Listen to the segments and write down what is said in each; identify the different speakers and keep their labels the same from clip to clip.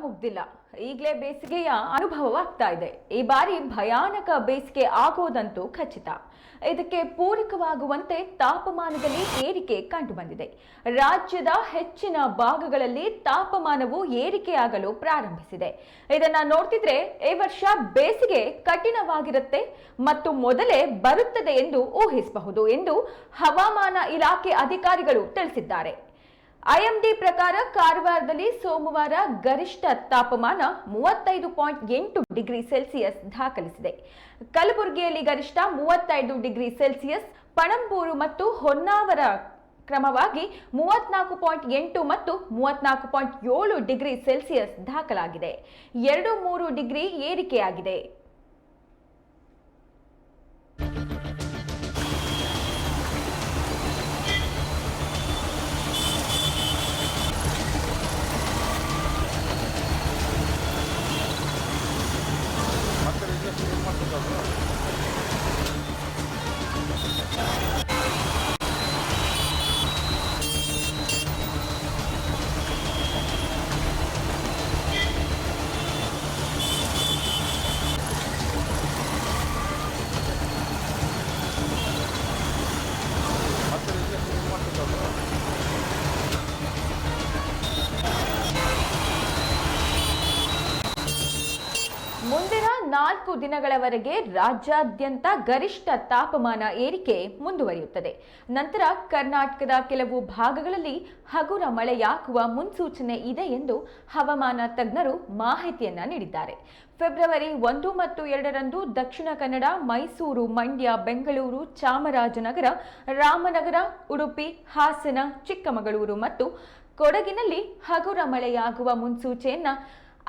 Speaker 1: ಮುಗ್ದಿಲ್ಲ. ಈಗಲೇ ಬೇಸಿಗೆಯ ಅನುಭವವಾಗ್ತಾ ಇದೆ. ಈ ಬಾರಿ ಭಯಾನಕ ಬೇಸಿಗೆ ಆಗೋದಂತೂ ಖಚಿತ. ಇದಕ್ಕೆ ಪೂರಕವಾಗುವಂತೆ ತಾಪಮಾನದಲ್ಲಿ ಏರಿಕೆ ಕಂಡುಬಂದಿದೆ. ರಾಜ್ಯದ ಹೆಚ್ಚಿನ ಭಾಗಗಳಲ್ಲಿ ತಾಪಮಾನವು ಏರಿಕೆಯಾಗಲು ಪ್ರಾರಂಭಿಸಿದೆ. ಇದನ್ನ ನೋಡ್ತಿದ್ರೆ ಈ ವರ್ಷ ಬೇಸಿಗೆ ಕಠಿಣವಾಗಿರುತ್ತೆ ಮತ್ತು ಮೊದಲೇ ಬರುತ್ತದೆ ಎಂದು ಊಹಿಸಬಹುದು ಎಂದು ಹವಾಮಾನ ಇಲಾಖೆ ಅಧಿಕಾರಿಗಳು ತಿಳಿಸಿದ್ದಾರೆ. ಐಎಂಡಿ ಪ್ರಕಾರ ಕಾರವಾರದಲ್ಲಿ ಸೋಮವಾರ ಗರಿಷ್ಠ ತಾಪಮಾನ 35.8 ಡಿಗ್ರಿ ಸೆಲ್ಸಿಯಸ್ ದಾಖಲಿಸಿದೆ. ಕಲಬುರಗಿಯಲ್ಲಿ ಗರಿಷ್ಠ 35 ಡಿಗ್ರಿ ಸೆಲ್ಸಿಯಸ್, ಪಣಂಬೂರು ಮತ್ತು ಹೊನ್ನಾವರ ಕ್ರಮವಾಗಿ 34.8 ಮತ್ತು 34.7 ಡಿಗ್ರಿ ಸೆಲ್ಸಿಯಸ್ ದಾಖಲಾಗಿದೆ. 2-3 ಡಿಗ್ರಿ ಏರಿಕೆಯಾಗಿದೆ. ಮುಂದಿನ 4 ದಿನಗಳವರೆಗೆ ರಾಜ್ಯಾದ್ಯಂತ ಗರಿಷ್ಠ ತಾಪಮಾನ ಏರಿಕೆ ಮುಂದುವರಿಯುತ್ತದೆ. ನಂತರ ಕರ್ನಾಟಕದ ಕೆಲವು ಭಾಗಗಳಲ್ಲಿ ಹಗುರ ಮಳೆಯಾಗುವ ಮುನ್ಸೂಚನೆ ಇದೆ ಎಂದು ಹವಾಮಾನ ತಜ್ಞರು ಮಾಹಿತಿಯನ್ನ ನೀಡಿದ್ದಾರೆ. ಫೆಬ್ರವರಿ 1 ಮತ್ತು 2ರಂದು ದಕ್ಷಿಣ ಕನ್ನಡ, ಮೈಸೂರು, ಮಂಡ್ಯ, ಬೆಂಗಳೂರು, ಚಾಮರಾಜನಗರ, ರಾಮನಗರ, ಉಡುಪಿ, ಹಾಸನ, ಚಿಕ್ಕಮಗಳೂರು ಮತ್ತು ಕೊಡಗಿನಲ್ಲಿ ಹಗುರ ಮಳೆಯಾಗುವ ಮುನ್ಸೂಚನೆಯನ್ನ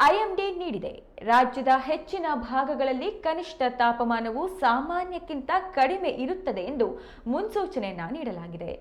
Speaker 1: ಐಎಂಡಿ ನೀಡಿದೆ. ರಾಜ್ಯದ ಹೆಚ್ಚಿನ ಭಾಗಗಳಲ್ಲಿ ಕನಿಷ್ಠ ತಾಪಮಾನವು ಸಾಮಾನ್ಯಕ್ಕಿಂತ ಕಡಿಮೆ ಇರುತ್ತದೆ ಎಂದು ಮುನ್ಸೂಚನೆಯನ್ನ ನೀಡಲಾಗಿದೆ.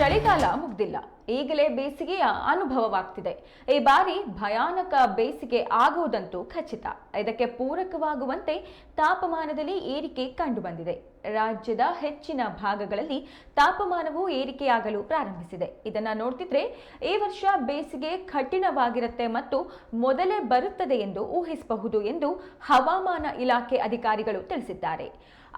Speaker 1: ಚಳಿಗಾಲ ಮುಗ್ದಿಲ್ಲ, ಈಗಲೇ ಬೇಸಿಗೆಯ ಅನುಭವವಾಗ್ತಿದೆ. ಈ ಬಾರಿ ಭಯಾನಕ ಬೇಸಿಗೆ ಆಗುವುದಂತೂ ಖಚಿತ. ಇದಕ್ಕೆ ಪೂರಕವಾಗುವಂತೆ ತಾಪಮಾನದಲ್ಲಿ ಏರಿಕೆ ಕಂಡುಬಂದಿದೆ. ರಾಜ್ಯದ ಹೆಚ್ಚಿನ ಭಾಗಗಳಲ್ಲಿ ತಾಪಮಾನವು ಏರಿಕೆಯಾಗಲು ಪ್ರಾರಂಭಿಸಿದೆ. ಇದನ್ನ ನೋಡ್ತಿದ್ರೆ ಈ ವರ್ಷ ಬೇಸಿಗೆ ಕಠಿಣವಾಗಿರುತ್ತೆ ಮತ್ತು ಮೊದಲೇ ಬರುತ್ತದೆ ಎಂದು ಊಹಿಸಬಹುದು ಎಂದು ಹವಾಮಾನ ಇಲಾಖೆ ಅಧಿಕಾರಿಗಳು ತಿಳಿಸಿದ್ದಾರೆ.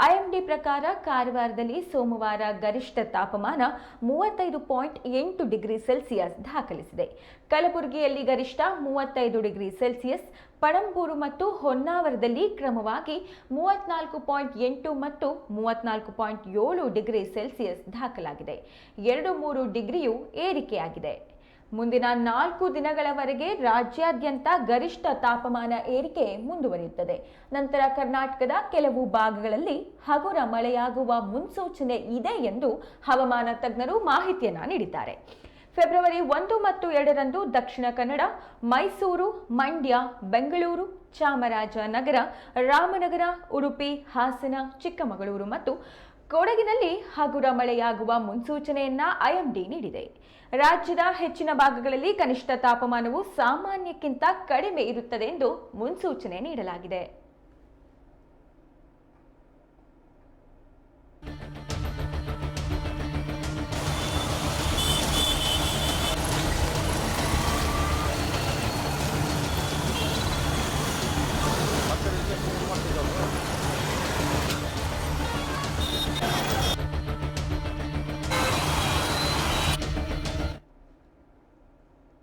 Speaker 1: ಐಎಂಡಿ ಪ್ರಕಾರ ಕಾರವಾರದಲ್ಲಿ ಸೋಮವಾರ ಗರಿಷ್ಠ ತಾಪಮಾನ 35.8 ಡಿಗ್ರಿ ಸೆಲ್ಸಿಯಸ್ ದಾಖಲಿಸಿದೆ. ಕಲಬುರಗಿಯಲ್ಲಿ ಗರಿಷ್ಠ 35 ಡಿಗ್ರಿ ಸೆಲ್ಸಿಯಸ್, ಪಣಂಬೂರು ಮತ್ತು ಹೊನ್ನಾವರದಲ್ಲಿ ಕ್ರಮವಾಗಿ 34.8 ಮತ್ತು 34.7 ಡಿಗ್ರಿ ಸೆಲ್ಸಿಯಸ್ ದಾಖಲಾಗಿದೆ. 2-3 ಡಿಗ್ರಿಯೂ ಏರಿಕೆಯಾಗಿದೆ. ಮುಂದಿನ 4 ದಿನಗಳವರೆಗೆ ರಾಜ್ಯಾದ್ಯಂತ ಗರಿಷ್ಠ ತಾಪಮಾನ ಏರಿಕೆ ಮುಂದುವರಿಯುತ್ತದೆ. ನಂತರ ಕರ್ನಾಟಕದ ಕೆಲವು ಭಾಗಗಳಲ್ಲಿ ಹಗುರ ಮಳೆಯಾಗುವ ಮುನ್ಸೂಚನೆ ಇದೆ ಎಂದು ಹವಾಮಾನ ತಜ್ಞರು ಮಾಹಿತಿಯನ್ನ ನೀಡಿದ್ದಾರೆ. ಫೆಬ್ರವರಿ 1 ಮತ್ತು 2ರಂದು ದಕ್ಷಿಣ ಕನ್ನಡ, ಮೈಸೂರು, ಮಂಡ್ಯ, ಬೆಂಗಳೂರು, ಚಾಮರಾಜನಗರ, ರಾಮನಗರ, ಉಡುಪಿ, ಹಾಸನ, ಚಿಕ್ಕಮಗಳೂರು ಮತ್ತು ಕೊಡಗಿನಲ್ಲಿ ಹಗುರ ಮಳೆಯಾಗುವ ಮುನ್ಸೂಚನೆಯನ್ನ ಐಎಂಡಿ ನೀಡಿದೆ. ರಾಜ್ಯದ ಹೆಚ್ಚಿನ ಭಾಗಗಳಲ್ಲಿ ಕನಿಷ್ಠ ತಾಪಮಾನವು ಸಾಮಾನ್ಯಕ್ಕಿಂತ ಕಡಿಮೆ ಇರುತ್ತದೆ ಎಂದು ಮುನ್ಸೂಚನೆ ನೀಡಲಾಗಿದೆ.